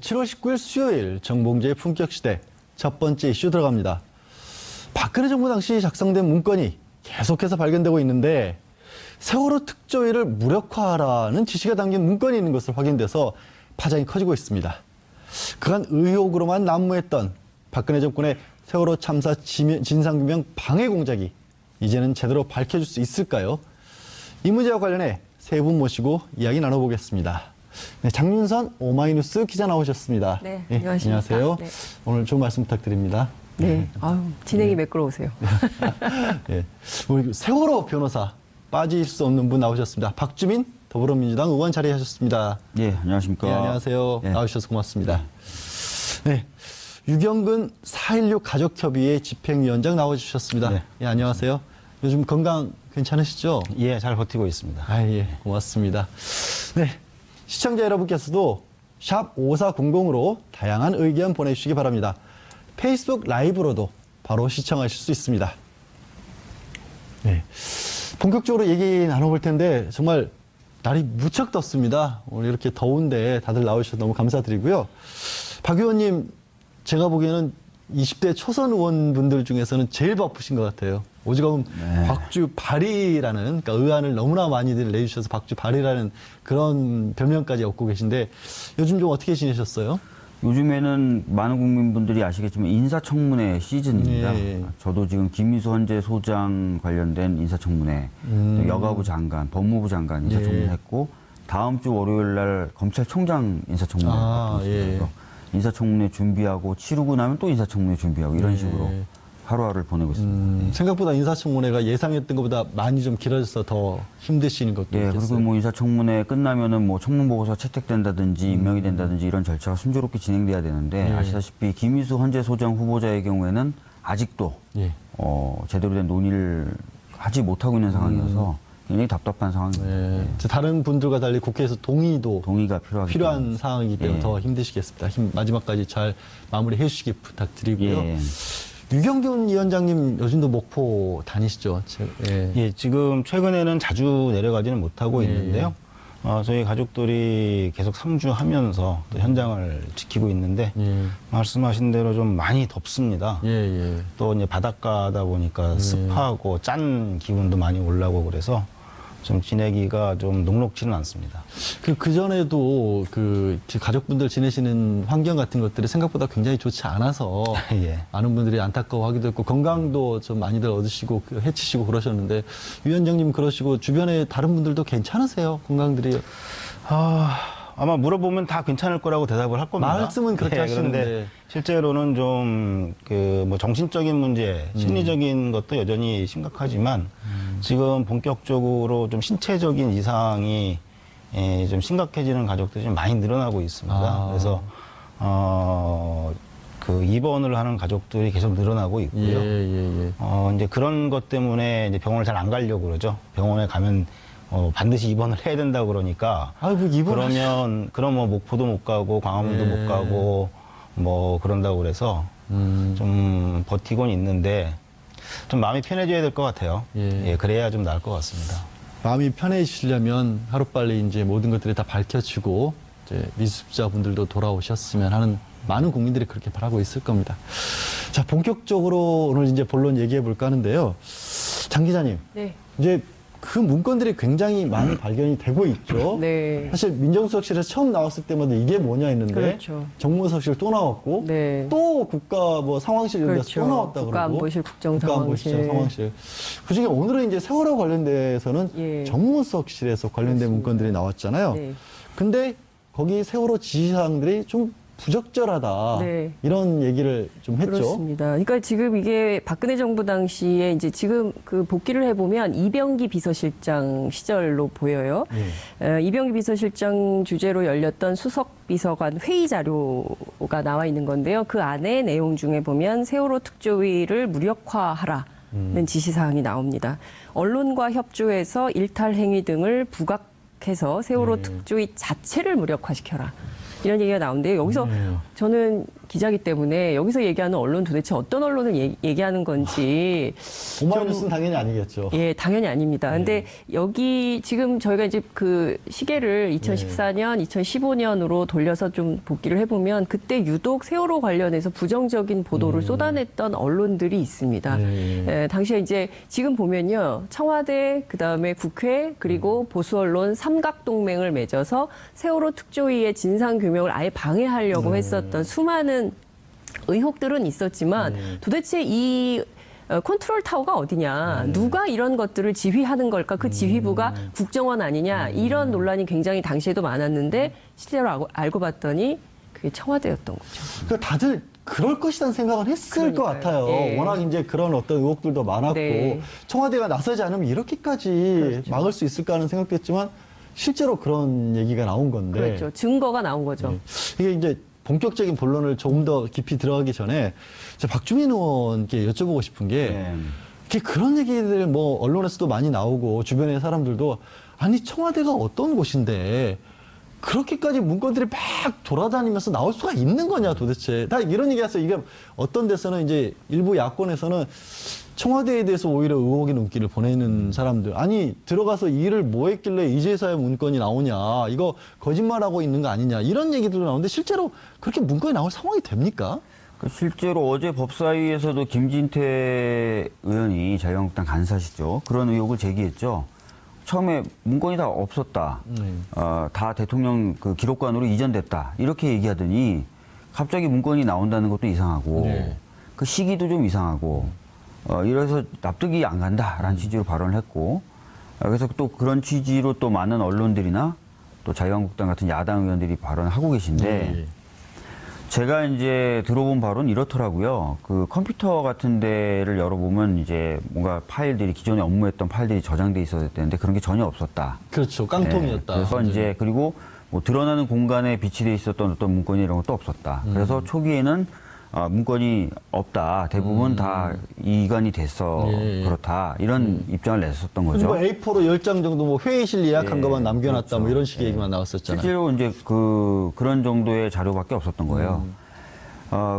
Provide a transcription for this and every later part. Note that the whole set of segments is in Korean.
7월 19일 수요일 정봉재의 품격시대 첫 번째 이슈 들어갑니다. 박근혜 정부 당시 작성된 문건이 계속해서 발견되고 있는데 세월호 특조위를 무력화하라는 지시가 담긴 문건이 있는 것으로 확인돼서 파장이 커지고 있습니다. 그간 의혹으로만 난무했던 박근혜 정권의 세월호 참사 진상규명 방해 공작이 이제는 제대로 밝혀질 수 있을까요? 이 문제와 관련해 세 분 모시고 이야기 나눠보겠습니다. 네, 장윤선 오마이뉴스 기자 나오셨습니다. 네, 안녕하십니까. 안녕하세요. 네. 오늘 좋은 말씀 부탁드립니다. 네, 아유, 진행이 매끄러우세요. 네. 우리 세월호 변호사 빠질 수 없는 분 나오셨습니다. 박주민 더불어민주당 의원 자리하셨습니다. 예, 안녕하십니까. 네, 안녕하세요. 예. 나오셔서 고맙습니다. 네, 유경근 4.16 가족협의회 집행위원장 나와주셨습니다. 네. 예, 안녕하세요. 요즘 건강 괜찮으시죠? 예, 잘 버티고 있습니다. 아, 예, 고맙습니다. 네, 시청자 여러분께서도 샵 5400으로 다양한 의견 보내주시기 바랍니다. 페이스북 라이브로도 바로 시청하실 수 있습니다. 네, 본격적으로 얘기 나눠볼 텐데 정말 날이 무척 덥습니다. 오늘 이렇게 더운데 다들 나오셔서 너무 감사드리고요. 박 의원님, 제가 보기에는 20대 초선 의원분들 중에서는 제일 바쁘신 것 같아요. 오죽하면 네. 박주 발이라는, 그러니까 의안을 너무나 많이들 내주셔서 박주 발이라는 그런 별명까지 얻고 계신데 요즘 좀 어떻게 지내셨어요? 요즘에는 많은 국민분들이 아시겠지만 인사청문회 시즌입니다. 예. 저도 지금 김미수 헌재 소장 관련된 인사청문회, 또 여가부 장관, 법무부 장관 인사청문회했고 다음 주 월요일 날 검찰총장 인사청문회 아, 있습니다. 예. 그래서 인사청문회 준비하고 치르고 나면 또 인사청문회 준비하고 이런 예. 식으로 하루하루를 보내고 있습니다. 예. 생각보다 인사청문회가 예상했던 것보다 많이 좀 길어져서 더 힘드시는 것도 예, 있겠어요. 그리고 뭐 인사청문회 끝나면은 뭐 청문보고서 채택된다든지 임명이 된다든지 이런 절차가 순조롭게 진행돼야 되는데 예. 아시다시피 김희수 헌재 소장 후보자의 경우에는 아직도 예. 제대로 된 논의를 하지 못하고 있는 상황이어서 굉장히 답답한 상황입니다. 예. 예. 다른 분들과 달리 국회에서 동의도 동의가 필요하기 필요한 때문에. 상황이기 때문에 예. 더 힘드시겠습니다. 마지막까지 잘 마무리해 주시기 부탁드리고요. 예. 유경균 위원장님 요즘도 목포 다니시죠? 예. 예, 지금 최근에는 자주 내려가지는 못하고 예. 있는데요. 저희 가족들이 계속 상주하면서 또 현장을 지키고 있는데 예. 말씀하신 대로 좀 많이 덥습니다. 예, 예. 또 이제 바닷가다 보니까 습하고 짠 기분도 많이 올라오고 그래서 좀 지내기가 좀 녹록지는 않습니다. 그 전에도 가족분들 지내시는 환경 같은 것들이 생각보다 굉장히 좋지 않아서 예. 많은 분들이 안타까워하기도 했고 건강도 좀 많이들 얻으시고 해치시고 그러셨는데 위원장님 그러시고 주변에 다른 분들도 괜찮으세요? 건강들이? 아마 물어보면 다 괜찮을 거라고 대답을 할 겁니다. 말씀은 그렇게 예, 하시는데. 그런데 실제로는 좀 뭐 정신적인 문제, 심리적인 것도 여전히 심각하지만 지금 본격적으로 좀 신체적인 이상이 좀 심각해지는 가족들이 좀 많이 늘어나고 있습니다. 아. 그래서 입원을 하는 가족들이 계속 늘어나고 있고요. 예. 이제 그런 것 때문에 이제 병원을 잘 안 가려고 그러죠. 병원에 가면 반드시 입원을 해야 된다고 그러니까. 아이고, 그럼 뭐 목포도 못 가고 광화문도 예. 못 가고 뭐 그런다고 그래서 좀 버티고는 있는데 좀 마음이 편해져야 될 것 같아요. 예. 예, 그래야 좀 나을 것 같습니다. 마음이 편해지시려면 하루빨리 이제 모든 것들이 다 밝혀지고 이제 미수습자분들도 돌아오셨으면 하는 많은 국민들이 그렇게 바라고 있을 겁니다. 자, 본격적으로 오늘 이제 본론 얘기해 볼까 하는데요. 장 기자님, 네. 이제 그 문건들이 굉장히 많이 발견이 되고 있죠. 네. 사실 민정수석실에서 처음 나왔을 때마다 이게 뭐냐 했는데 그렇죠. 정무수석실 또 나왔고 네. 또 국가 뭐 상황실 이런 데서 그렇죠. 또 나왔다 그러고 국가안보실, 국정상황실. 상황실. 그중에 오늘은 이제 세월호 관련돼서는 예. 정무수석실에서 관련된 그렇습니다. 문건들이 나왔잖아요. 네. 근데 거기 세월호 지시사항들이 좀 부적절하다. 네. 이런 얘기를 좀 했죠. 그렇습니다. 그러니까 지금 이게 박근혜 정부 당시에 이제 지금 그 복기를 해보면 이병기 비서실장 시절로 보여요. 이병기 비서실장 주재로 열렸던 수석비서관 회의 자료가 나와 있는 건데요. 그 안에 내용 중에 보면 세월호 특조위를 무력화하라는 지시사항이 나옵니다. 언론과 협조해서 일탈 행위 등을 부각해서 세월호 특조위 자체를 무력화시켜라. 이런 얘기가 나오는데 여기서 저는 기자기 때문에 여기서 얘기하는 언론 도대체 어떤 언론을 얘기하는 건지 오마이뉴스는 당연히 아니겠죠. 예, 당연히 아닙니다. 근데 여기 지금 저희가 이제 그 시계를 2014년, 2015년으로 돌려서 좀 복기를 해보면 그때 유독 세월호 관련해서 부정적인 보도를 쏟아냈던 언론들이 있습니다. 예, 당시에 이제 지금 보면요. 청와대, 그다음에 국회, 그리고 보수 언론 삼각동맹을 맺어서 세월호 특조위의 진상규명을 아예 방해하려고 했었던 수많은 의혹들은 있었지만 도대체 이 컨트롤 타워가 어디냐, 누가 이런 것들을 지휘하는 걸까, 그 지휘부가 국정원 아니냐, 이런 논란이 굉장히 당시에도 많았는데 실제로 알고 봤더니 그게 청와대였던 거죠. 그러니까 다들 그럴 것이라는 생각은 했을 것 그러니까요. 같아요. 예. 워낙 이제 그런 어떤 의혹들도 많았고 네. 청와대가 나서지 않으면 이렇게까지 막을 수 있을까 하는 생각도 했지만 실제로 그런 얘기가 나온 건데 그렇죠. 증거가 나온 거죠. 이게 이제 본격적인 본론을 조금 더 깊이 들어가기 전에 박주민 의원께 여쭤보고 싶은 게 네. 그런 얘기들 뭐 언론에서도 많이 나오고 주변의 사람들도 아니 청와대가 어떤 곳인데 그렇게까지 문건들이 막 돌아다니면서 나올 수가 있는 거냐 도대체. 다 이런 얘기 했어요. 이게 어떤 데서는 이제 일부 야권에서는 청와대에 대해서 오히려 의혹의 눈길을 보내는 사람들. 아니 들어가서 일을 뭐 했길래 이제서야 문건이 나오냐. 이거 거짓말하고 있는 거 아니냐. 이런 얘기들도 나오는데 실제로 그렇게 문건이 나올 상황이 됩니까? 실제로 어제 법사위에서도 김진태 의원이 자유한국당 간사시죠. 그런 의혹을 제기했죠. 처음에 문건이 다 없었다. 다 대통령 그 기록관으로 이전됐다. 이렇게 얘기하더니 갑자기 문건이 나온다는 것도 이상하고 네. 그 시기도 좀 이상하고 이래서 납득이 안 간다라는 취지로 발언을 했고 그래서 또 그런 취지로 또 많은 언론들이나 또 자유한국당 같은 야당 의원들이 발언을 하고 계신데 제가 이제 들어본 바로는 이렇더라고요. 그 컴퓨터 같은 데를 열어보면 이제 뭔가 파일들이 기존에 업무했던 파일들이 저장돼 있어야 되는데 그런 게 전혀 없었다. 그렇죠. 깡통이었다. 네, 그래서 이제 그리고 뭐 드러나는 공간에 비치돼 있었던 어떤 문건이 이런 것도 없었다. 그래서 초기에는 문건이 없다. 대부분 다 이관이 돼서 그렇다. 이런 입장을 냈었던 거죠. 뭐 A4로 10장 정도 뭐 회의실 예약한 예, 것만 남겨놨다. 그렇죠. 뭐 이런 식의 얘기만 나왔었잖아요. 실제로 이제 그런 정도의 자료밖에 없었던 거예요.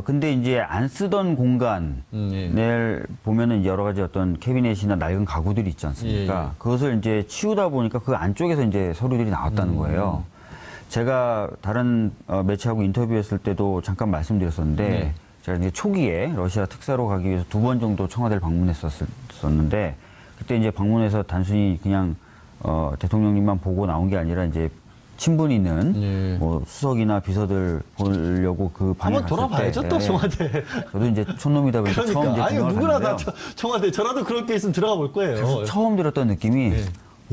근데 이제 안 쓰던 공간을 보면은 여러 가지 어떤 캐비넷이나 낡은 가구들이 있지 않습니까? 예. 그것을 이제 치우다 보니까 그 안쪽에서 이제 서류들이 나왔다는 거예요. 제가 다른 매체하고 인터뷰했을 때도 잠깐 말씀드렸었는데 제가 이제 초기에 러시아 특사로 가기 위해서 2번 정도 청와대를 방문했었는데 그때 이제 방문해서 단순히 그냥 대통령님만 보고 나온 게 아니라 이제 친분 있는 뭐 수석이나 비서들 보려고 그 방에 한번 갔을 돌아봐야죠 때 또 청와대. 저도 이제 촌놈이다 보니까 그러니까 처음 이제 아니 구경을 누구나 다 갔는데요. 청와대 저라도 그럴 게 있으면 들어가 볼 거예요. 그래서 처음 들었던 느낌이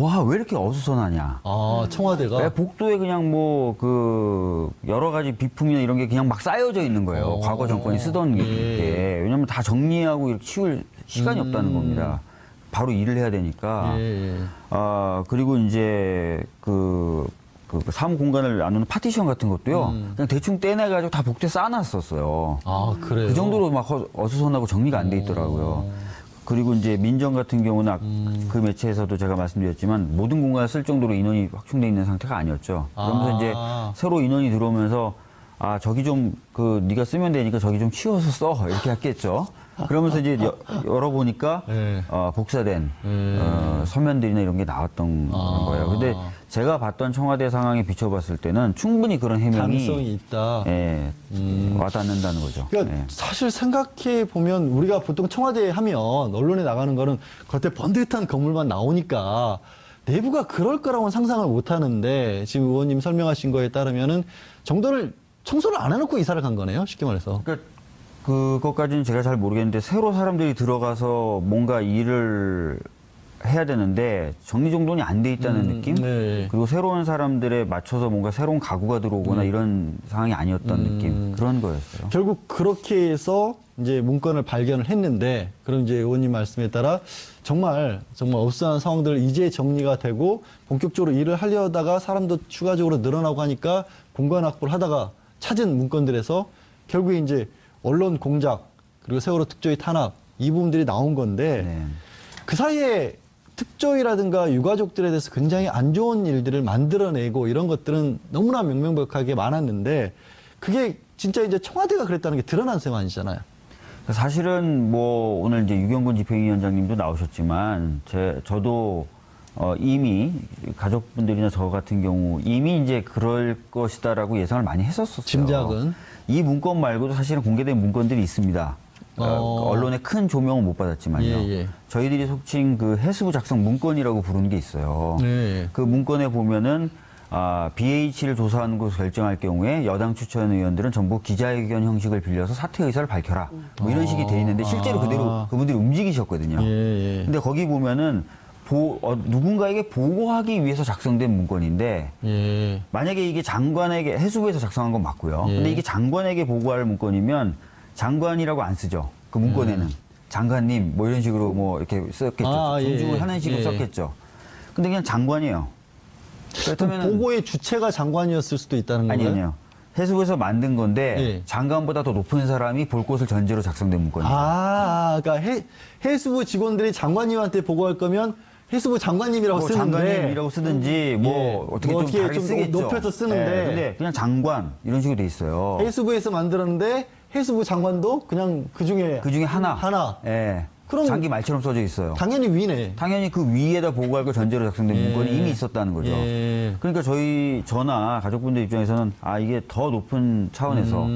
와, 왜 이렇게 어수선하냐. 아 청와대가 왜 복도에 그냥 뭐 그 여러 가지 비품이나 이런 게 그냥 막 쌓여져 있는 거예요. 과거 정권이 쓰던 게. 왜냐면 다 정리하고 이렇게 치울 시간이 없다는 겁니다. 바로 일을 해야 되니까. 그리고 이제 그 사무 공간을 나누는 파티션 같은 것도요. 그냥 대충 떼내가지고 다 복도에 쌓아놨었어요. 아 그래요. 그 정도로 막 어수선하고 정리가 안 돼 있더라고요. 그리고 이제 민정 같은 경우는 그 매체에서도 제가 말씀드렸지만 모든 공간을 쓸 정도로 인원이 확충돼 있는 상태가 아니었죠. 그러면서 이제 새로 인원이 들어오면서 저기 좀 네가 쓰면 되니까 저기 좀 치워서 써 이렇게 했겠죠. 그러면서 이제 열어보니까 복사된 서면들이나 이런 게 나왔던 거예요. 근데 제가 봤던 청와대 상황에 비춰봤을 때는 충분히 그런 해명이 가능성이 있다. 와닿는다는 거죠. 그러니까 사실 생각해 보면 우리가 보통 청와대 하면 언론에 나가는 거는 겉에 번듯한 건물만 나오니까 내부가 그럴 거라고는 상상을 못 하는데 지금 의원님 설명하신 거에 따르면은 정돈을 청소를 안 해놓고 이사를 간 거네요. 쉽게 말해서. 그러니까 그것까지는 제가 잘 모르겠는데 새로 사람들이 들어가서 뭔가 일을 해야 되는데 정리정돈이 안 돼 있다는 느낌? 그리고 새로운 사람들에 맞춰서 뭔가 새로운 가구가 들어오거나 이런 상황이 아니었던 느낌. 그런 거였어요. 결국 그렇게 해서 이제 문건을 발견을 했는데 그럼 이제 의원님 말씀에 따라 정말 어수선한 상황들 이제 정리가 되고 본격적으로 일을 하려다가 사람도 추가적으로 늘어나고 하니까 공간 확보를 하다가 찾은 문건들에서 결국에 이제 언론 공작 그리고 세월호 특조위 탄압 이 부분들이 나온 건데 그 사이에 특조위라든가 유가족들에 대해서 굉장히 안 좋은 일들을 만들어내고 이런 것들은 너무나 명명백하게 많았는데 그게 진짜 이제 청와대가 그랬다는 게 드러난 셈 아니잖아요. 사실은 뭐 오늘 이제 유경곤 집행위원장님도 나오셨지만 저도 이미 가족분들이나 저 같은 경우 이미 이제 그럴 것이다라고 예상을 많이 했었었어요. 짐작은. 이 문건 말고도 사실은 공개된 문건들이 있습니다. 언론에 큰 조명은 못 받았지만요. 예. 저희들이 속칭 그 해수부 작성 문건이라고 부르는 게 있어요. 네. 그 문건에 보면은 BH를 조사하는 것을 결정할 경우에 여당 추천 의원들은 전부 기자회견 형식을 빌려서 사퇴 의사를 밝혀라. 뭐 이런 식이 돼 있는데 실제로 그대로 그분들이 움직이셨거든요. 예. 근데 거기 보면은 누군가에게 보고하기 위해서 작성된 문건인데 예. 만약에 이게 장관에게 해수부에서 작성한 건 맞고요. 예. 근데 이게 장관에게 보고할 문건이면 장관이라고 안 쓰죠. 그 문건에는 장관님 뭐 이런 식으로 뭐 이렇게 썼겠죠. 존중을 예. 하는 식으로 예. 썼겠죠. 근데 그냥 장관이에요. 그럼 보고의 주체가 장관이었을 수도 있다는 건가요? 아니요. 해수부에서 만든 건데 예. 장관보다 더 높은 사람이 볼 것을 전제로 작성된 문건이에요. 그러니까 해수부 직원들이 장관님한테 보고할 거면 해수부 장관님이라고 뭐 쓰는데 장관님이라고 쓰든지 뭐 어떻게 뭐 좀 어떻게 다르게 좀 쓰겠죠. 높여서 쓰는데. 예, 근데 그냥 장관 이런 식으로 돼 있어요. 해수부에서 만들었는데 해수부 장관도 그냥 그 중에 하나. 예. 그럼 장기 말처럼 써져 있어요. 당연히 위네. 당연히 그 위에다 보고할 걸 전제로 작성된 예. 문건이 이미 있었다는 거죠. 예. 그러니까 저나 가족분들 입장에서는 이게 더 높은 차원에서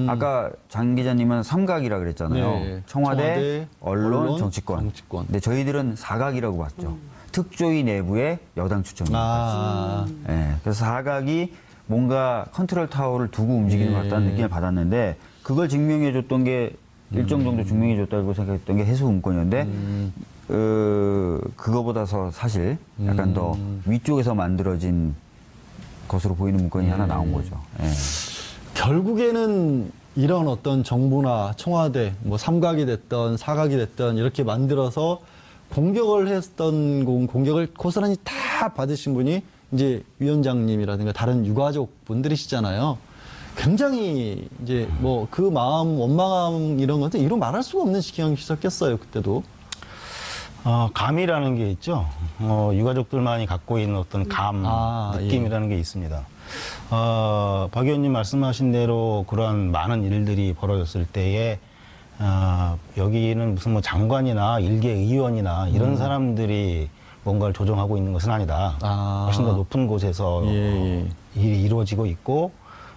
아까 장 기자님은 삼각이라 그랬잖아요. 네. 청와대, 언론, 정치권. 근데 저희들은 사각이라고 봤죠. 특조위 내부의 여당 추천입니다. 예. 그래서 사각이 뭔가 컨트롤 타워를 두고 움직이는 것 같다는 느낌을 받았는데 그걸 증명해줬던 게 일정 정도 증명해줬다고 생각했던 게 해수 문건이었는데 그거보다서 사실 약간 더 위쪽에서 만들어진 것으로 보이는 문건이 하나 나온 거죠. 예. 결국에는 이런 어떤 정부나 청와대, 뭐 삼각이 됐던 사각이 됐던 이렇게 만들어서 공격을 했던 공격을 고스란히 다 받으신 분이 이제 위원장님이라든가 다른 유가족 분들이시잖아요. 굉장히 이제 뭐 그 마음, 원망함 이런 것들 이루 말할 수가 없는 지경이 있었겠어요, 그때도. 감이라는 게 있죠. 유가족들만이 갖고 있는 어떤 느낌이라는 게 있습니다. 박 의원님 말씀하신 대로 그러한 많은 일들이 벌어졌을 때에 여기는 무슨 뭐 장관이나 일개 의원이나 이런 사람들이 뭔가를 조정하고 있는 것은 아니다. 훨씬 더 높은 곳에서 일이 이루어지고 있고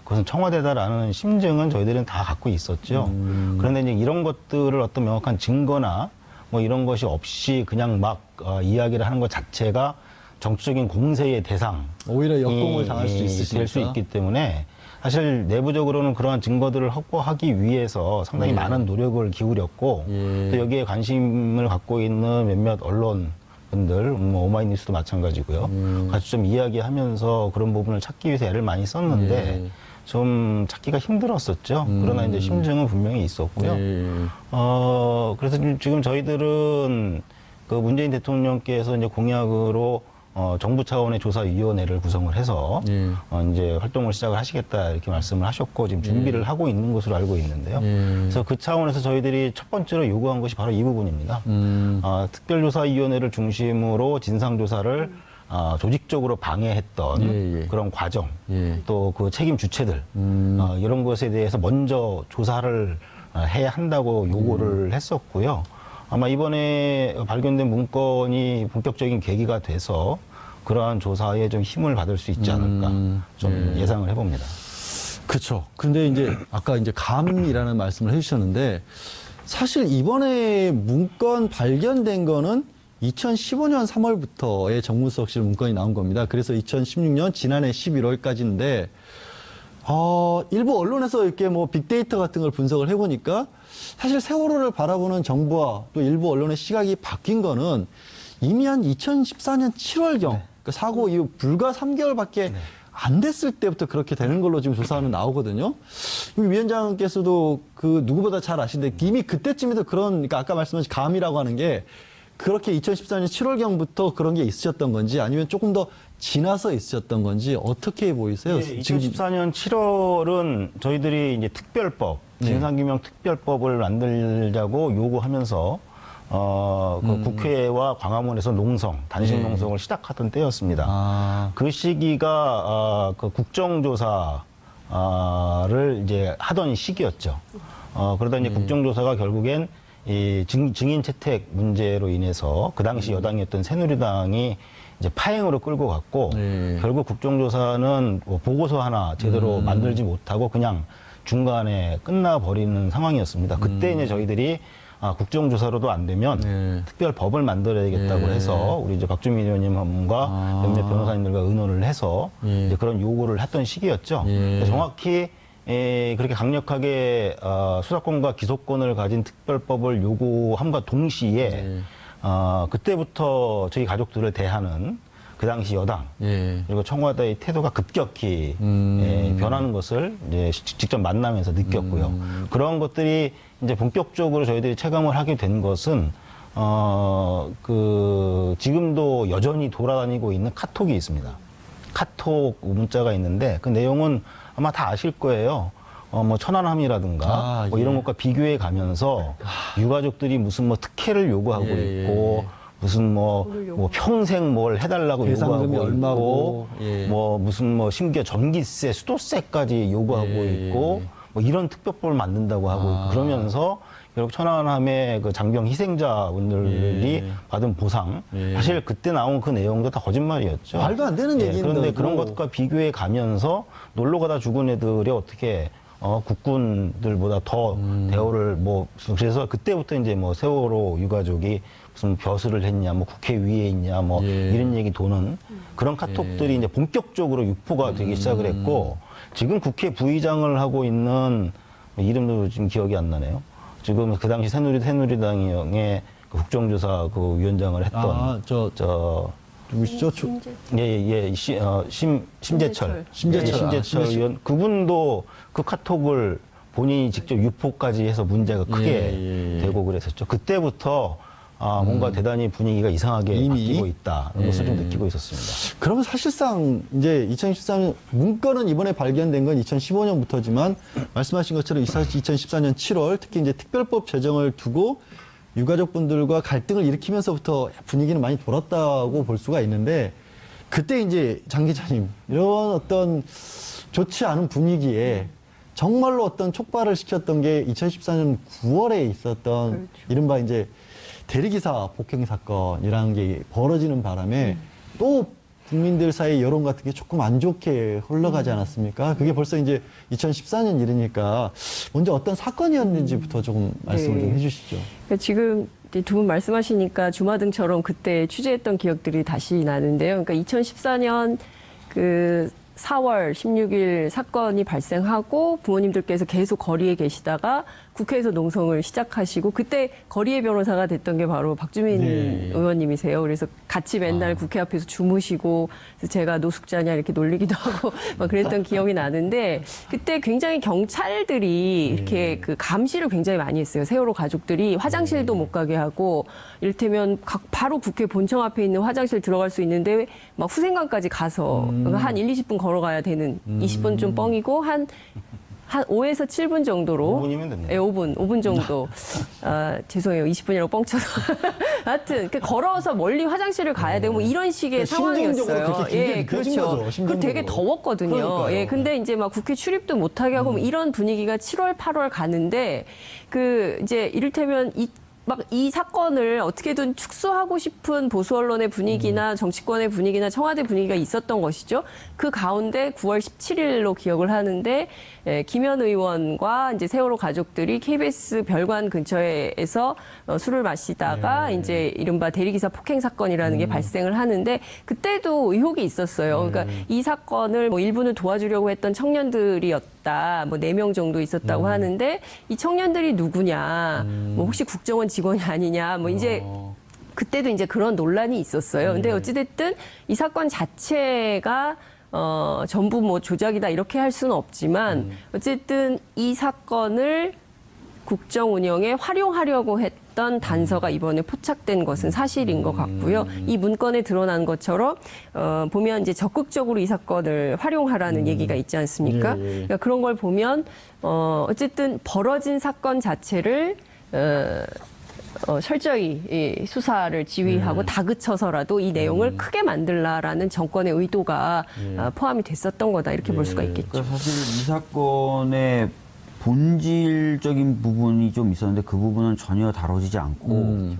그것은 청와대다라는 심증은 저희들은 다 갖고 있었죠. 그런데 이제 이런 것들을 어떤 명확한 증거나 뭐 이런 것이 없이 그냥 막 이야기를 하는 것 자체가 정치적인 공세의 대상 오히려 역공을 당할 수 있으시니까 될 수 있기 때문에 사실 내부적으로는 그러한 증거들을 확보하기 위해서 상당히 많은 노력을 기울였고 또 여기에 관심을 갖고 있는 몇몇 언론분들, 뭐 오마이뉴스도 마찬가지고요. 같이 좀 이야기하면서 그런 부분을 찾기 위해서 애를 많이 썼는데 좀 찾기가 힘들었었죠. 그러나 이제 심증은 분명히 있었고요. 그래서 지금 저희들은 그 문재인 대통령께서 이제 공약으로 정부 차원의 조사위원회를 구성을 해서 이제 활동을 시작을 하시겠다 이렇게 말씀을 하셨고 지금 준비를 하고 있는 것으로 알고 있는데요. 그래서 그 차원에서 저희들이 첫 번째로 요구한 것이 바로 이 부분입니다. 특별조사위원회를 중심으로 진상조사를 조직적으로 방해했던 그런 과정, 또 그 책임 주체들 이런 것에 대해서 먼저 조사를 해야 한다고 요구를 했었고요. 아마 이번에 발견된 문건이 본격적인 계기가 돼서 그러한 조사에 좀 힘을 받을 수 있지 않을까 좀 예상을 해봅니다. 그렇죠. 근데 이제 아까 이제 감이라는 말씀을 해주셨는데 사실 이번에 문건 발견된 거는 2015년 3월부터의 정무수석실 문건이 나온 겁니다. 그래서 2016년 지난해 11월까지인데 일부 언론에서 이렇게 뭐 빅데이터 같은 걸 분석을 해보니까 사실 세월호를 바라보는 정부와 또 일부 언론의 시각이 바뀐 거는 이미 한 2014년 7월경 그러니까 사고 이후 불과 3개월밖에 안 됐을 때부터 그렇게 되는 걸로 지금 조사하면 나오거든요. 위원장께서도 그 누구보다 잘 아시는데 이미 그때쯤에도 그런 그러니까 아까 말씀하신 감이라고 하는 게 그렇게 2014년 7월경부터 그런 게 있으셨던 건지 아니면 조금 더 지나서 있으셨던 건지 어떻게 보이세요? 2014년 7월은 저희들이 이제 특별법, 진상규명 특별법을 만들자고 요구하면서 그 국회와 광화문에서 단식 농성을 시작하던 때였습니다. 그 시기가 그 국정조사를 이제 하던 시기였죠. 그러다 이제 국정조사가 결국엔 이 증인 채택 문제로 인해서 그 당시 여당이었던 새누리당이 이제 파행으로 끌고 갔고 결국 국정조사는 뭐 보고서 하나 제대로 만들지 못하고 그냥 중간에 끝나버리는 상황이었습니다. 그때 이제 저희들이 국정조사로도 안 되면 특별법을 만들어야겠다고 해서 우리 이제 박주민 의원님과 몇몇 변호사님들과 의논을 해서 이제 그런 요구를 했던 시기였죠. 정확히 그렇게 강력하게 수사권과 기소권을 가진 특별법을 요구함과 동시에 그때부터 저희 가족들을 대하는 그 당시 여당 그리고 청와대의 태도가 급격히 변하는 것을 이제 직접 만나면서 느꼈고요. 그런 것들이 이제 본격적으로 저희들이 체감을 하게 된 것은 지금도 여전히 돌아다니고 있는 카톡이 있습니다. 카톡 문자가 있는데 그 내용은 아마 다 아실 거예요. 뭐 천안함이라든가 뭐 이런 것과 비교해 가면서 유가족들이 무슨 뭐 특혜를 요구하고 있고 무슨 뭐 평생 뭘 해달라고 요구하고 있고 뭐 무슨 뭐 심지어 전기세, 수도세까지 요구하고 있고 뭐 이런 특별법을 만든다고 하고 있고 그러면서 결국 천안함의 그 장병 희생자분들이 받은 보상 사실 그때 나온 그 내용도 다 거짓말이었죠. 말도 안 되는 얘기인데 그런데 그런 것과 비교해 가면서 놀러 가다 죽은 애들이 어떻게 국군들보다 더 대우를 그래서 그때부터 이제 뭐 세월호 유가족이 무슨 벼슬을 했냐, 뭐 국회위에 있냐, 뭐 이런 얘기 도는 그런 카톡들이 이제 본격적으로 유포가 되기 시작을 했고 지금 국회 부의장을 하고 있는 이름도 지금 기억이 안 나네요. 지금 그 당시 새누리당의 그 국정조사 그 위원장을 했던 누구시죠? 심재철 심재철 의원 그분도 그 카톡을 본인이 직접 유포까지 해서 문제가 크게 되고 그랬었죠. 그때부터 뭔가 대단히 분위기가 이상하게 바뀌고 있다. 그런 것을 좀 느끼고 있었습니다. 그러면 사실상 이제 2014년 문건은 이번에 발견된 건 2015년부터지만 말씀하신 것처럼 2014년 7월 특히 이제 특별법 제정을 두고 유가족분들과 갈등을 일으키면서부터 분위기는 많이 돌았다고 볼 수가 있는데 그때 이제 장 기자님 이런 어떤 좋지 않은 분위기에 정말로 어떤 촉발을 시켰던 게 2014년 9월에 있었던 이른바 이제 대리기사 폭행 사건이라는 게 벌어지는 바람에 또 국민들 사이 여론 같은 게 조금 안 좋게 흘러가지 않았습니까? 그게 벌써 이제 2014년 일이니까 먼저 어떤 사건이었는지부터 조금 말씀을 좀 해주시죠. 그러니까 지금 두 분 말씀하시니까 주마등처럼 그때 취재했던 기억들이 다시 나는데요. 그러니까 2014년 그 4월 16일 사건이 발생하고 부모님들께서 계속 거리에 계시다가 국회에서 농성을 시작하시고 그때 거리의 변호사가 됐던 게 바로 박주민 의원님이세요. 그래서 같이 맨날 국회 앞에서 주무시고 그래서 제가 노숙자냐 이렇게 놀리기도 하고 막 그랬던 기억이 나는데 그때 굉장히 경찰들이 이렇게 그 감시를 굉장히 많이 했어요. 세월호 가족들이 화장실도 못 가게 하고 이를테면 바로 국회 본청 앞에 있는 화장실 들어갈 수 있는데 막 후생강까지 가서 한 1, 20분 걸어가야 되는 20분 좀 뻥이고 한 5에서 7분 정도로. 5분이면 됐네요. 네, 5분 정도. 죄송해요. 20분이라고 뻥쳐서. 하여튼, 걸어서 멀리 화장실을 가야 되고, 뭐 이런 식의 심정적으로 상황이었어요. 그렇게 길게 느껴진 거죠, 심정적으로. 그리고 되게 더웠거든요. 그러니까요. 예, 근데 이제 막 국회 출입도 못하게 하고, 뭐 이런 분위기가 7월, 8월 가는데, 이제 이를테면 막 이 사건을 어떻게든 축소하고 싶은 보수 언론의 분위기나 정치권의 분위기나 청와대 분위기가 있었던 것이죠. 그 가운데 9월 17일로 기억을 하는데 김현 의원과 이제 세월호 가족들이 KBS 별관 근처에서 술을 마시다가 이제 이른바 대리기사 폭행 사건이라는 게 발생을 하는데 그때도 의혹이 있었어요. 그러니까 이 사건을 뭐 일부는 도와주려고 했던 청년들이었다. 뭐 4명 정도 있었다고 하는데 이 청년들이 누구냐? 뭐 혹시 국정원 직원이 아니냐? 뭐 이제 그때도 이제 그런 논란이 있었어요. 근데 어찌됐든 이 사건 자체가 전부 뭐 조작이다 이렇게 할 수는 없지만 어쨌든 이 사건을 국정 운영에 활용하려고 했던 단서가 이번에 포착된 것은 사실인 것 같고요. 이 문건에 드러난 것처럼 보면 이제 적극적으로 이 사건을 활용하라는 얘기가 있지 않습니까? 그러니까 그런 걸 보면 어쨌든 벌어진 사건 자체를 철저히 이 수사를 지휘하고 다그쳐서라도 이 내용을 크게 만들라라는 정권의 의도가 포함이 됐었던 거다 이렇게 볼 수가 있겠죠. 그러니까 사실 이 사건의 본질적인 부분이 좀 있었는데 그 부분은 전혀 다뤄지지 않고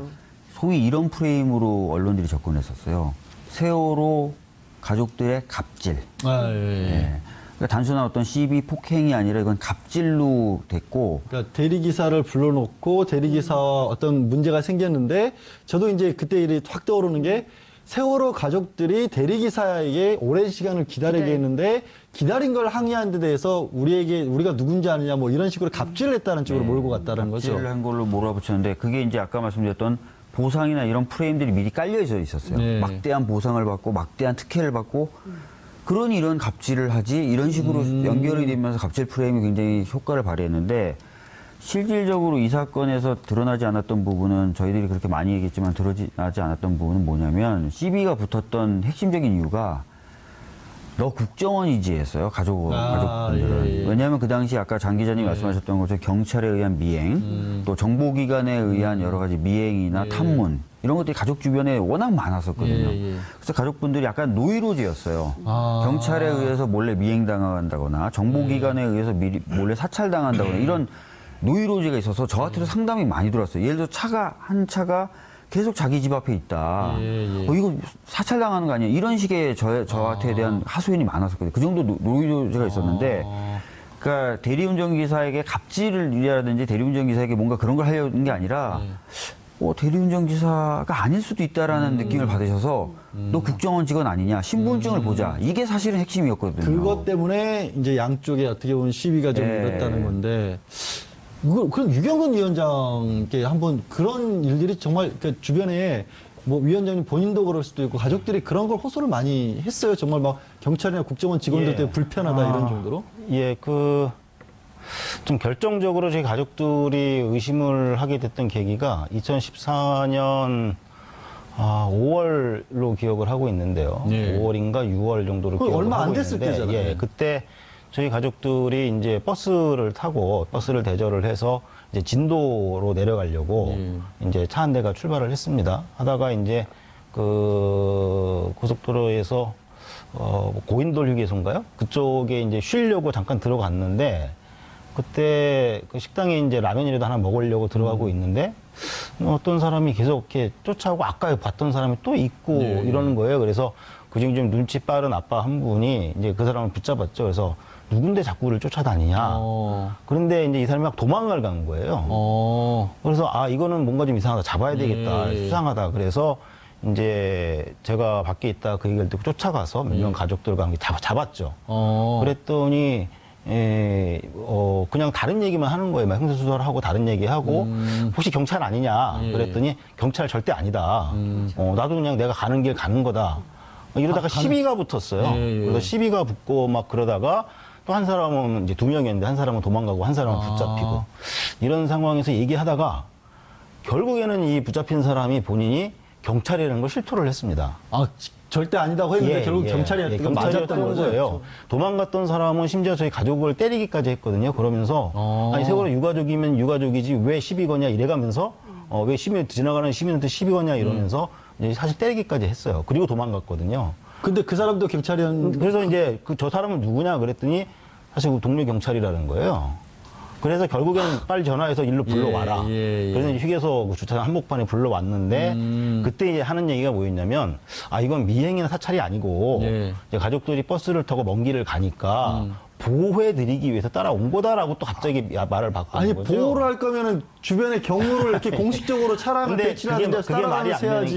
소위 이런 프레임으로 언론들이 접근했었어요. 세월호 가족들의 갑질. 예. 그러니까 단순한 어떤 시비 폭행이 아니라 이건 갑질로 됐고. 그러니까 대리기사를 불러놓고 대리기사 어떤 문제가 생겼는데 저도 이제 그때 일이 확 떠오르는 게 세월호 가족들이 대리기사에게 오랜 시간을 기다리게 했는데 기다린 걸 항의한 데 대해서 우리가 누군지 아느냐 뭐 이런 식으로 갑질을 했다는 쪽으로 몰고 갔다는 거죠. 갑질을 한 걸로 몰아붙였는데 그게 이제 아까 말씀드렸던 보상이나 이런 프레임들이 미리 깔려져 있었어요. 네. 막대한 보상을 받고 막대한 특혜를 받고 그러니 이런 갑질을 하지 이런 식으로 연결이 되면서 갑질 프레임이 굉장히 효과를 발휘했는데 실질적으로 이 사건에서 드러나지 않았던 부분은 저희들이 그렇게 많이 얘기했지만 드러나지 않았던 부분은 뭐냐면 시비가 붙었던 핵심적인 이유가 너 국정원이지였어요. 가족분들은. 예. 왜냐하면 그 당시 아까 장 기자님이 말씀하셨던 것처럼 경찰에 의한 미행, 또 정보기관에 의한 여러 가지 미행이나 탐문 이런 것들이 가족 주변에 워낙 많았었거든요. 그래서 가족분들이 약간 노이로제였어요. 경찰에 의해서 몰래 미행당한다거나 정보기관에 의해서 몰래 사찰당한다거나 이런 노이로제가 있어서 저한테도 상담이 많이 들어왔어요. 예를 들어 한 차가 계속 자기 집 앞에 있다. 이거 사찰당하는 거 아니야? 이런 식의 저한테 대한 하소연이 많았었거든요. 그 정도 노이로제가 있었는데, 그러니까 대리운전기사에게 갑질이라든지 대리운전기사에게 뭔가 그런 걸 하려는 게 아니라, 대리운전기사가 아닐 수도 있다라는 느낌을 받으셔서, 너 국정원 직원 아니냐? 신분증을 보자. 이게 사실은 핵심이었거든요. 그것 때문에 이제 양쪽에 어떻게 보면 시비가 좀 일었다는 건데, 그럼 유경건 위원장께 한번 그런 일들이 정말 그 주변에 뭐 위원장님 본인도 그럴 수도 있고 가족들이 그런 걸 호소를 많이 했어요. 정말 막 경찰이나 국정원 직원들 때문에 불편하다 이런 정도로. 예, 좀 결정적으로 저희 가족들이 의심을 하게 됐던 계기가 2014년 5월로 기억을 하고 있는데요. 네. 5월인가 6월 정도로 그거 기억을 얼마 안 하고 됐을 있는데, 때잖아요. 예, 그때 저희 가족들이 이제 버스를 대절을 해서 이제 진도로 내려가려고 이제 차 한 대가 출발을 했습니다. 하다가 이제 그 고속도로에서 고인돌 휴게소인가요? 그쪽에 이제 쉬려고 잠깐 들어갔는데 그때 그 식당에 이제 라면이라도 하나 먹으려고 들어가고 있는데 어떤 사람이 계속 이렇게 쫓아오고 아까 봤던 사람이 또 있고 이러는 거예요. 그래서 그중에 좀 눈치 빠른 아빠 한 분이 이제 그 사람을 붙잡았죠. 그래서 누군데 자꾸 우리를 쫓아다니냐. 그런데 이제 이 사람이 막 도망을 간 거예요. 그래서 이거는 뭔가 좀 이상하다. 잡아야 되겠다. 수상하다. 그래서 이제 제가 밖에 있다 그 얘기를 듣고 쫓아가서 몇 명 가족들과 함께 잡았죠. 그랬더니 그냥 다른 얘기만 하는 거예요. 막 형사수사를 하고 다른 얘기하고 혹시 경찰 아니냐. 그랬더니 경찰 절대 아니다. 나도 그냥 내가 가는 길 가는 거다. 이러다가 시비가 붙었어요. 그래서 시비가 붙고 막 그러다가 또 한 사람은 이제 2명이었는데 한 사람은 도망가고 한 사람은 붙잡히고 이런 상황에서 얘기하다가 결국에는 이 붙잡힌 사람이 본인이 경찰이라는 걸 실토를 했습니다. 절대 아니다고 했는데 결국 경찰이었던 맞았던 거예요. 도망갔던 사람은 심지어 저희 가족을 때리기까지 했거든요. 그러면서 아니 세월호 유가족이면 유가족이지 왜 시비 거냐 이래가면서 왜 지나가는 시민한테 시비 거냐 이러면서 이제 사실 때리기까지 했어요. 그리고 도망갔거든요. 근데 그 사람도 경찰이었는데 그래서 이제 저 사람은 누구냐 그랬더니 사실 동료 경찰이라는 거예요. 그래서 결국에는 빨리 전화해서 일로 불러와라. 그래서 이제 휴게소 주차장 한복판에 불러왔는데 그때 이제 하는 얘기가 뭐였냐면 이건 미행이나 사찰이 아니고 이제 가족들이 버스를 타고 먼 길을 가니까 보호해드리기 위해서 따라온 거다라고 또 갑자기 말을 바꾸는 거죠. 보호를 할 거면은 주변에 경로를 이렇게 공식적으로 차량을 배치하는데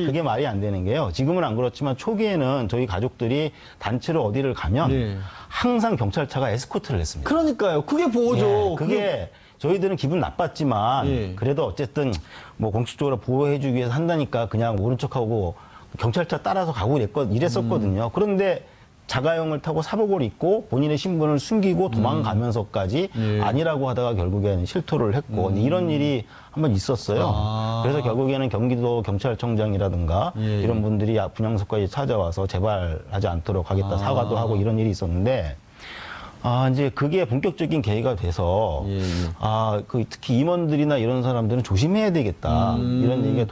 그게 말이 안 되는 게요. 지금은 안 그렇지만 초기에는 저희 가족들이 단체로 어디를 가면 항상 경찰차가 에스코트를 했습니다. 그러니까요. 그게 보호죠. 그게 저희들은 기분 나빴지만 그래도 어쨌든 뭐 공식적으로 보호해주기 위해서 한다니까 그냥 모른 척하고 경찰차 따라서 가고 이랬었거든요. 그런데 자가용을 타고 사복을 입고 본인의 신분을 숨기고 도망가면서까지 아니라고 하다가 결국에는 실토를 했고 이런 일이 한번 있었어요. 그래서 결국에는 경기도 경찰청장이라든가 이런 분들이 분향소까지 찾아와서 재발하지 않도록 하겠다 사과도 하고 이런 일이 있었는데 이제 그게 본격적인 계기가 돼서, 예, 예. 특히 임원들이나 이런 사람들은 조심해야 되겠다. 이런 얘기가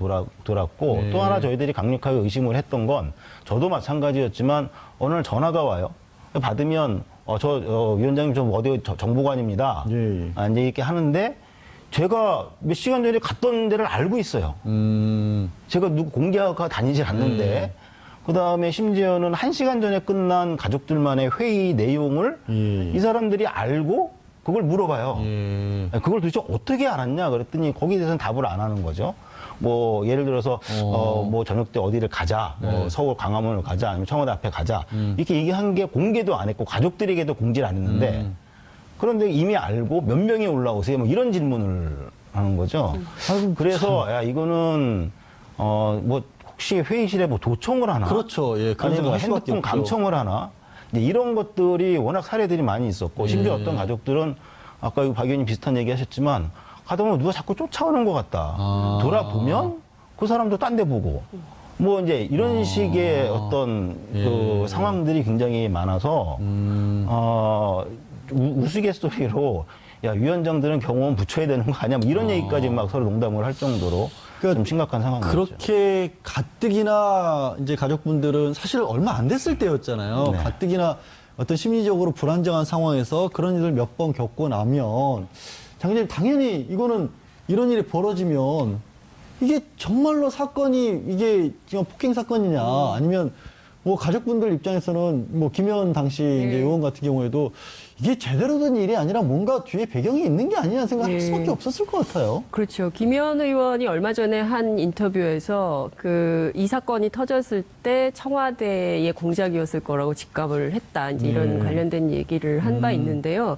돌았고, 네. 또 하나 저희들이 강력하게 의심을 했던 건, 저도 마찬가지였지만, 오늘 전화가 와요. 받으면, 위원장님 저 어디 정보관입니다. 예, 예. 이제 이렇게 하는데, 제가 몇 시간 전에 갔던 데를 알고 있어요. 제가 누구 공개가 다니질 않는데, 그 다음에 심지어는 1시간 전에 끝난 가족들만의 회의 내용을 예. 이 사람들이 알고 그걸 물어봐요. 예. 그걸 도대체 어떻게 알았냐 그랬더니 거기에 대해서는 답을 안 하는 거죠. 뭐 예를 들어서 뭐 저녁 때 어디를 가자, 뭐 서울 광화문을 가자, 아니면 청와대 앞에 가자 이렇게 얘기한 게 공개도 안 했고 가족들에게도 공지를 안 했는데 그런데 이미 알고 몇 명이 올라오세요? 뭐 이런 질문을 하는 거죠. 그래서 야 이거는 뭐 혹시 회의실에 뭐 도청을 하나? 그렇죠. 예, 그런 아니면 뭐 생각할 수밖에 핸드폰 없죠. 감청을 하나? 이제 이런 것들이 워낙 사례들이 많이 있었고 심지어 어떤 가족들은 아까 박 의원님 비슷한 얘기 하셨지만 가다 보면 누가 자꾸 쫓아오는 것 같다. 돌아보면 그 사람도 딴 데 보고 뭐 이제 이런 식의 어떤 그 상황들이 굉장히 많아서 우스갯소리로 야 위원장들은 경호원 붙여야 되는 거 아니야? 뭐 이런 얘기까지 막 서로 농담을 할 정도로 그러니까 좀 심각한 상황이었죠. 그렇게 가뜩이나 이제 가족분들은 사실 얼마 안 됐을 때였잖아요. 네. 가뜩이나 어떤 심리적으로 불안정한 상황에서 그런 일을 몇 번 겪고 나면 장관님 당연히 이거는 이런 일이 벌어지면 이게 정말로 사건이 이게 지금 폭행 사건이냐 아니면 뭐 가족분들 입장에서는 뭐 김현 당시 이제 의원 같은 경우에도 이게 제대로 된 일이 아니라 뭔가 뒤에 배경이 있는 게 아니냐는 생각을 할 수밖에 없었을 것 같아요. 그렇죠. 김현 의원이 얼마 전에 한 인터뷰에서 이 사건이 터졌을 때 청와대의 공작이었을 거라고 직감을 했다. 이제 이런 관련된 얘기를 한 바 있는데요.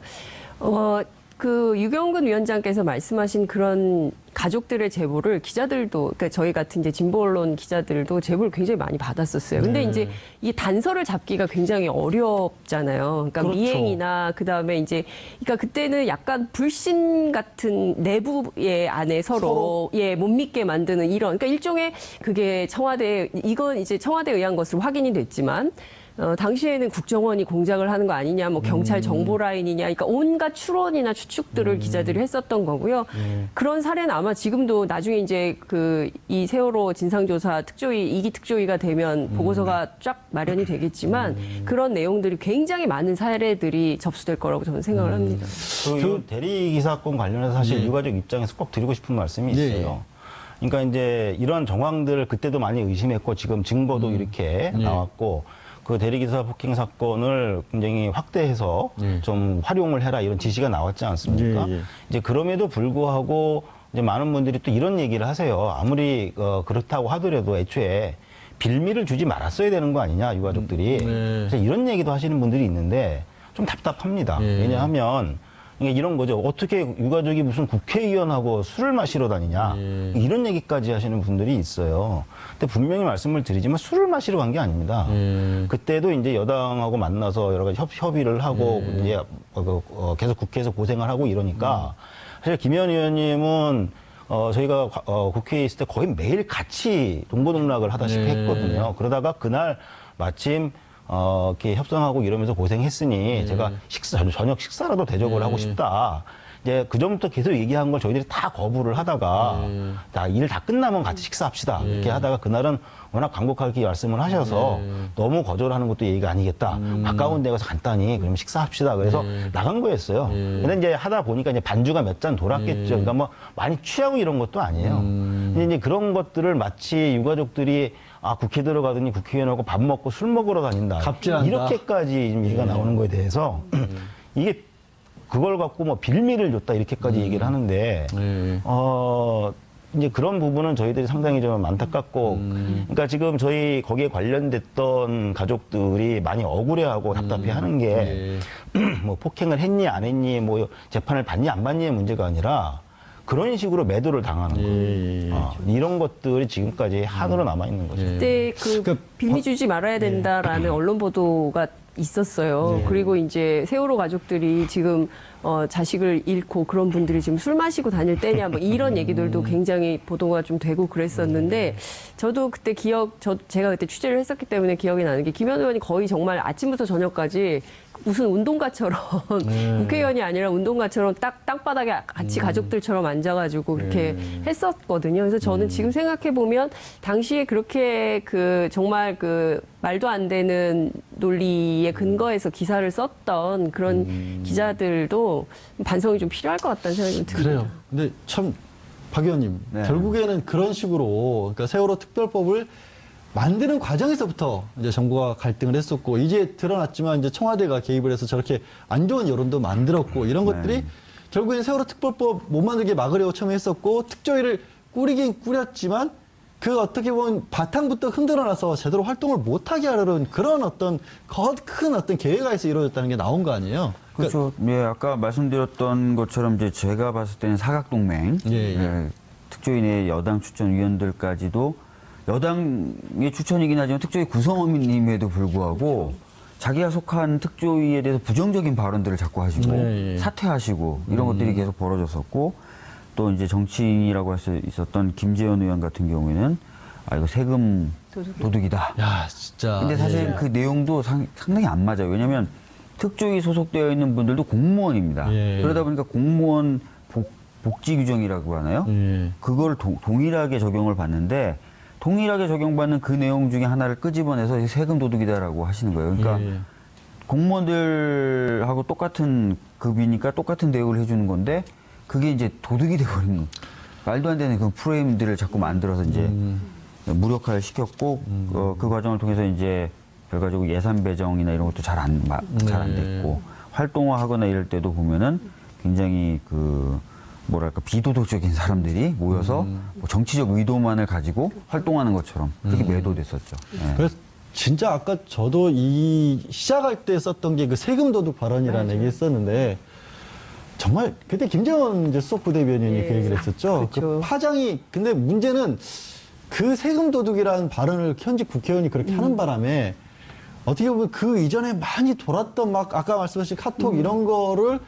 그 유경근 위원장께서 말씀하신 그런 가족들의 제보를 기자들도, 그러니까 저희 같은 이제 진보 언론 기자들도 제보를 굉장히 많이 받았었어요. 근데 이제 이 단서를 잡기가 굉장히 어렵잖아요. 그러니까 그렇죠. 미행이나 그다음에 이제 그러니까 그때는 약간 불신 같은 내부의 안에 서로 못 믿게 만드는 이런, 그러니까 일종의 그게 이건 이제 청와대에 의한 것으로 확인이 됐지만 당시에는 국정원이 공작을 하는 거 아니냐, 뭐 경찰 정보 라인이냐, 그러니까 온갖 추론이나 추측들을 기자들이 했었던 거고요. 그런 사례는 아마 지금도 나중에 이제 이 세월호 진상조사 특조위, 2기 특조위가 되면 보고서가 쫙 마련이 되겠지만 그런 내용들이 굉장히 많은 사례들이 접수될 거라고 저는 생각을 합니다. 그 대리기사건 관련해서 사실 유가족 입장에서 꼭 드리고 싶은 말씀이 있어요. 그러니까 이제 이런 정황들을 그때도 많이 의심했고 지금 증거도 이렇게 나왔고 그 대리기사 폭행 사건을 굉장히 확대해서 좀 활용을 해라 이런 지시가 나왔지 않습니까? 이제 그럼에도 불구하고 이제 많은 분들이 또 이런 얘기를 하세요. 아무리 그렇다고 하더라도 애초에 빌미를 주지 말았어야 되는 거 아니냐 유가족들이. 그래서 이런 얘기도 하시는 분들이 있는데 좀 답답합니다. 왜냐하면 이런 거죠. 어떻게 유가족이 무슨 국회의원하고 술을 마시러 다니냐. 이런 얘기까지 하시는 분들이 있어요. 근데 분명히 말씀을 드리지만 술을 마시러 간 게 아닙니다. 그때도 이제 여당하고 만나서 여러 가지 협의를 하고 이제 계속 국회에서 고생을 하고 이러니까 사실 김현 의원님은 저희가 국회에 있을 때 거의 매일 같이 동고동락을 하다시피 했거든요. 그러다가 그날 마침 이렇게 협상하고 이러면서 고생했으니 제가 저녁 식사라도 대접을 하고 싶다. 이제 그 전부터 계속 얘기한 걸 저희들이 다 거부를 하다가 일 다 끝나면 같이 식사합시다. 이렇게 하다가 그날은 워낙 간곡하게 말씀을 하셔서 너무 거절하는 것도 얘기가 아니겠다. 가까운 데 가서 간단히 그러면 식사합시다. 그래서 나간 거였어요. 근데 이제 하다 보니까 이제 반주가 몇 잔 돌았겠죠. 그러니까 뭐 많이 취하고 이런 것도 아니에요. 근데 이제 그런 것들을 마치 유가족들이 국회 들어가더니 국회의원하고 밥 먹고 술 먹으러 다닌다. 갑질한다. 이렇게까지 얘기가 나오는 거에 대해서 이게 그걸 갖고 뭐 빌미를 줬다 이렇게까지 얘기를 하는데 이제 그런 부분은 저희들이 상당히 좀 안타깝고 그러니까 지금 저희 거기에 관련됐던 가족들이 많이 억울해하고 답답해하는 게 뭐 폭행을 했니 안 했니 뭐 재판을 받니 안 받니의 문제가 아니라 그런 식으로 매도를 당하는 거예요. 이런 것들이 지금까지 한으로 남아 있는 거죠. 그때 빌미 주지 말아야 된다라는 언론 보도가 있었어요. 그리고 이제 세월호 가족들이 지금 자식을 잃고 그런 분들이 지금 술 마시고 다닐 때냐 뭐 이런 얘기들도 굉장히 보도가 좀 되고 그랬었는데 저도 그때 제가 그때 취재를 했었기 때문에 기억이 나는 게 김현 의원이 거의 정말 아침부터 저녁까지 무슨 운동가처럼 국회의원이 아니라 운동가처럼 딱 땅바닥에 같이 가족들처럼 앉아가지고 그렇게 했었거든요. 그래서 저는 지금 생각해 보면 당시에 그렇게 그 정말 그 말도 안 되는 논리에 근거해서 기사를 썼던 그런 기자들도 반성이 좀 필요할 것 같다는 생각이 좀 듭니다. 그래요. 근데 참 박 의원님 네. 결국에는 그런 식으로 그러니까 세월호 특별법을 만드는 과정에서부터 이제 정부가 갈등을 했었고 이제 드러났지만 이제 청와대가 개입을 해서 저렇게 안 좋은 여론도 만들었고 이런 것들이 결국에는 세월호 특별법 못 만들게 막으려고 처음에 했었고 특조위를 꾸리긴 꾸렸지만 그 어떻게 보면 바탕부터 흔들어놔서 제대로 활동을 못하게 하려는 그런 어떤 큰 어떤 계획에서 이루어졌다는 게 나온 거 아니에요? 그렇죠. 예, 아까 말씀드렸던 것처럼 이제 제가 봤을 때는 사각동맹, 예. 특조위의 여당 추천 위원들까지도 여당의 추천이긴 하지만 특조위 구성원임에도 불구하고 자기가 속한 특조위에 대해서 부정적인 발언들을 자꾸 하시고 예. 사퇴하시고 이런 것들이 계속 벌어졌었고 또 이제 정치인이라고 할 수 있었던 김재현 의원 같은 경우에는 아 이거 세금 도둑이다. 야 진짜. 근데 사실 그 내용도 상당히 안 맞아요. 왜냐하면 특조위 소속되어 있는 분들도 공무원입니다. 예. 그러다 보니까 공무원 복지 규정이라고 하나요? 예. 그걸 동일하게 적용을 받는데 동일하게 적용받는 그 내용 중에 하나를 끄집어내서 세금 도둑이다라고 하시는 거예요. 그러니까 예. 공무원들하고 똑같은 급이니까 똑같은 대우를 해주는 건데 그게 이제 도둑이 돼버리는 말도 안 되는 그 프레임들을 자꾸 만들어서 이제 무력화를 시켰고 그 과정을 통해서 이제 결과적으로 예산 배정이나 이런 것도 잘 안 됐고 활동화하거나 이럴 때도 보면은 굉장히 그 뭐랄까 비도덕적인 사람들이 모여서 뭐 정치적 의도만을 가지고 활동하는 것처럼 그렇게 매도됐었죠. 예. 그래서 진짜 아까 저도 이 시작할 때 썼던 게 그 세금 도둑 발언이라는 얘기 했었는데 정말 그때 김재원 이제 수석부대변인이 예. 그 얘기를 했었죠. 그렇죠. 그 파장이 근데 문제는 그 세금 도둑이라는 발언을 현직 국회의원이 그렇게 하는 바람에 어떻게 보면 그 이전에 많이 돌았던 막 아까 말씀하신 카톡 이런 거를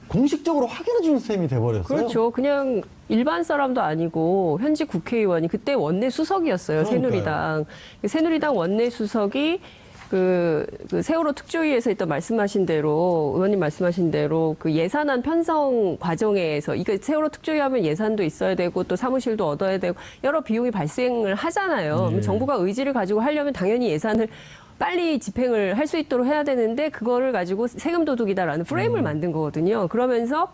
공식적으로 확인해 주는 셈이 돼버렸어요. 그렇죠. 그냥 일반 사람도 아니고 현직 국회의원이 그때 원내 수석이었어요. 그러니까요. 새누리당. 새누리당 원내 수석이 그 세월호 특조위에서 일단 말씀하신 대로 의원님 말씀하신 대로 그 예산안 편성 과정에서 이거 세월호 특조위하면 예산도 있어야 되고 또 사무실도 얻어야 되고 여러 비용이 발생을 하잖아요. 그럼 정부가 의지를 가지고 하려면 당연히 예산을 빨리 집행을 할 수 있도록 해야 되는데 그거를 가지고 세금 도둑이다라는 프레임을 만든 거거든요. 그러면서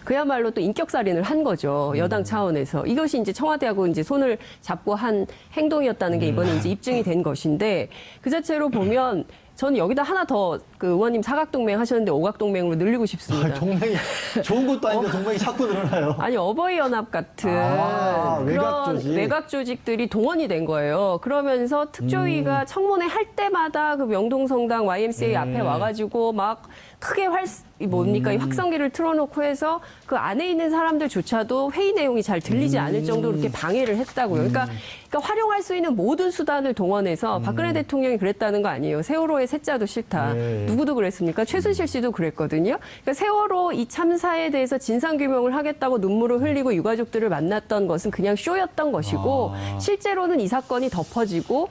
그야말로 또 인격살인을 한 거죠. 여당 차원에서. 이것이 이제 청와대하고 이제 손을 잡고 한 행동이었다는 게 이번에 이제 입증이 된 것인데 그 자체로 보면 저는 여기다 하나 더 그 의원님 사각동맹 하셨는데 오각동맹으로 늘리고 싶습니다. 동맹이 좋은 것도 아닌데 동맹이 자꾸 늘어나요. 아니 어버이연합 같은 외곽 그런 조직. 외곽 조직들이 동원이 된 거예요. 그러면서 특조위가 청문회 할 때마다 그 명동성당 YMCA 앞에 와가지고 막 크게 이 확성기를 틀어놓고 해서 그 안에 있는 사람들조차도 회의 내용이 잘 들리지 않을 정도로 이렇게 방해를 했다고요. 그러니까 활용할 수 있는 모든 수단을 동원해서 박근혜 대통령이 그랬다는 거 아니에요. 세월호의 세자도 싫다. 네. 누구도 그랬습니까? 최순실 씨도 그랬거든요. 그러니까 세월호 이 참사에 대해서 진상규명을 하겠다고 눈물을 흘리고 유가족들을 만났던 것은 그냥 쇼였던 것이고 실제로는 이 사건이 덮어지고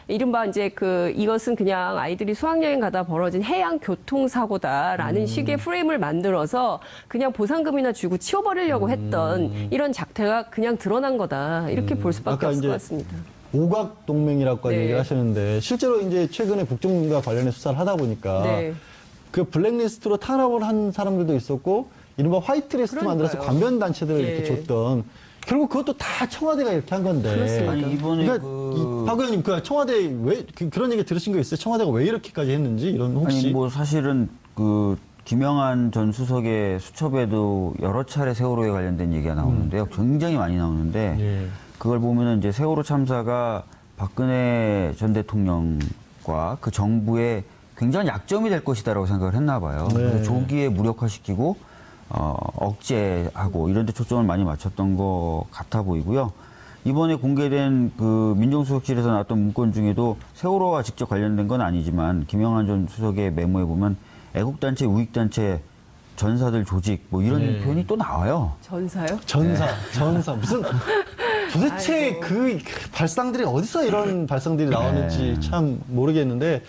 이른바 이제 이것은 그냥 아이들이 수학여행 가다 벌어진 해양 교통사고다라는 식의 프레임을 만들어서 그냥 보상금이나 주고 치워버리려고 했던 이런 작태가 그냥 드러난 거다. 이렇게 볼 수밖에 아까 없을 이제 것 같습니다. 오각 동맹이라고 네. 얘기를 하셨는데 실제로 이제 최근에 국정과 관련해 수사를 하다 보니까 네. 그 블랙리스트로 탄압을 한 사람들도 있었고 이른바 화이트리스트 그러니까요. 만들어서 관변 단체들을 예. 이렇게 줬던 결국 그것도 다 청와대가 이렇게 한 건데. 그렇습니다. 아니 이번에 그러니까 박 의원님 그 청와대 왜 그런 얘기 들으신 거 있어요? 청와대가 왜 이렇게까지 했는지 이런 혹시 아니 뭐 사실은 그 김영한 전 수석의 수첩에도 여러 차례 세월호에 관련된 얘기가 나오는데요. 굉장히 많이 나오는데 예. 그걸 보면은 이제 세월호 참사가 박근혜 전 대통령과 그 정부의 굉장히 약점이 될 것이다라고 생각을 했나 봐요. 네. 그래서 조기에 무력화시키고 억제하고 이런 데 초점을 많이 맞췄던 것 같아 보이고요. 이번에 공개된 그 민정수석실에서 나왔던 문건 중에도 세월호와 직접 관련된 건 아니지만 김영한 전 수석의 메모에 보면 애국단체, 우익단체, 전사들 조직 뭐 이런 네. 표현이 또 나와요. 전사요? 전사 무슨 도대체 아이고. 그 발상들이 어디서 이런 발상들이 나오는지 네. 참 모르겠는데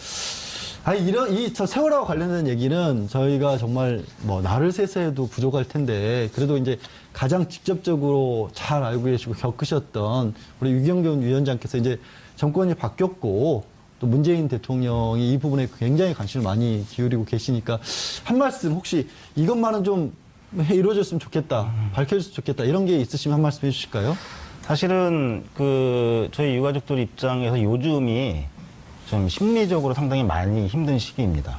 아니 저 세월호와 관련된 얘기는 저희가 정말 뭐 나를 세세해도 부족할 텐데 그래도 이제 가장 직접적으로 잘 알고 계시고 겪으셨던 우리 유경규 위원장께서 이제 정권이 바뀌었고 또 문재인 대통령이 이 부분에 굉장히 관심을 많이 기울이고 계시니까 한 말씀 혹시 이것만은 좀 이루어졌으면 좋겠다, 밝혀졌으면 좋겠다 이런 게 있으시면 한 말씀 해주실까요? 사실은 저희 유가족들 입장에서 요즘이 좀 심리적으로 상당히 많이 힘든 시기입니다.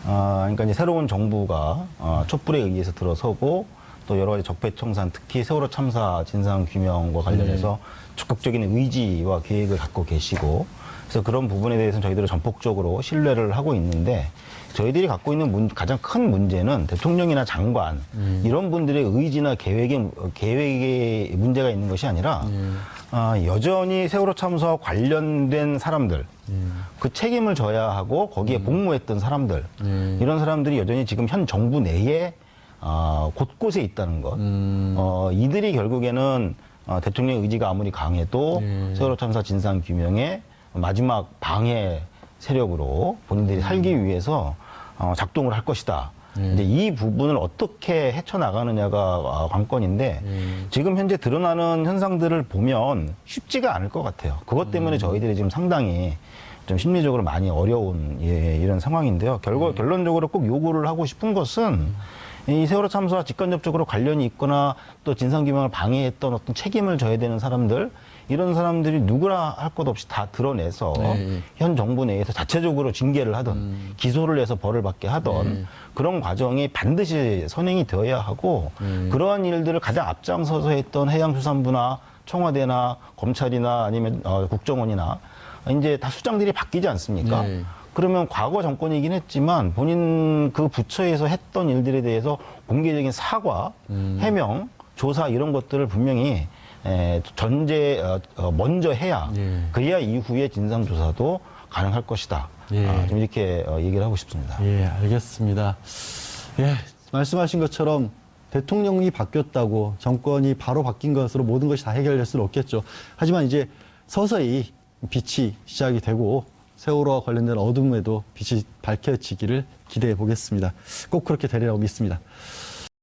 그러니까 이제 새로운 정부가 촛불에 의해서 들어서고 또 여러 가지 적폐청산, 특히 세월호 참사 진상 규명과 관련해서 적극적인 의지와 계획을 갖고 계시고 그래서 그런 부분에 대해서는 저희들은 전폭적으로 신뢰를 하고 있는데 저희들이 갖고 있는 가장 큰 문제는 대통령이나 장관 이런 분들의 의지나 계획에 문제가 있는 것이 아니라 여전히 세월호 참사와 관련된 사람들 그 책임을 져야 하고 거기에 복무했던 사람들 이런 사람들이 여전히 지금 현 정부 내에 곳곳에 있다는 것 이들이 결국에는 대통령의 의지가 아무리 강해도 세월호 참사 진상 규명의 마지막 방해 세력으로 본인들이 살기 위해서 작동을 할 것이다. 이제 이 부분을 어떻게 헤쳐나가느냐가 관건인데 지금 현재 드러나는 현상들을 보면 쉽지가 않을 것 같아요. 그것 때문에 저희들이 지금 상당히 좀 심리적으로 많이 어려운 이런 상황인데요. 결론적으로 꼭 요구를 하고 싶은 것은 이 세월호 참사와 직간접적으로 관련이 있거나 또 진상규명을 방해했던 어떤 책임을 져야 되는 사람들 이런 사람들이 누구라 할 것 없이 다 드러내서 현 정부 내에서 자체적으로 징계를 하던 기소를 해서 벌을 받게 하던 그런 과정이 반드시 선행이 되어야 하고 그러한 일들을 가장 앞장서서 했던 해양수산부나 청와대나 검찰이나 아니면 국정원이나 이제 다 수장들이 바뀌지 않습니까? 그러면 과거 정권이긴 했지만 본인 그 부처에서 했던 일들에 대해서 공개적인 사과, 해명, 조사 이런 것들을 분명히 먼저 해야 그래야 이후에 진상조사도 가능할 것이다. 좀 이렇게 얘기를 하고 싶습니다. 예, 알겠습니다. 예, 말씀하신 것처럼 대통령이 바뀌었다고 정권이 바로 바뀐 것으로 모든 것이 다 해결될 수는 없겠죠. 하지만 이제 서서히 빛이 시작이 되고 세월호와 관련된 어둠에도 빛이 밝혀지기를 기대해 보겠습니다. 꼭 그렇게 되리라고 믿습니다.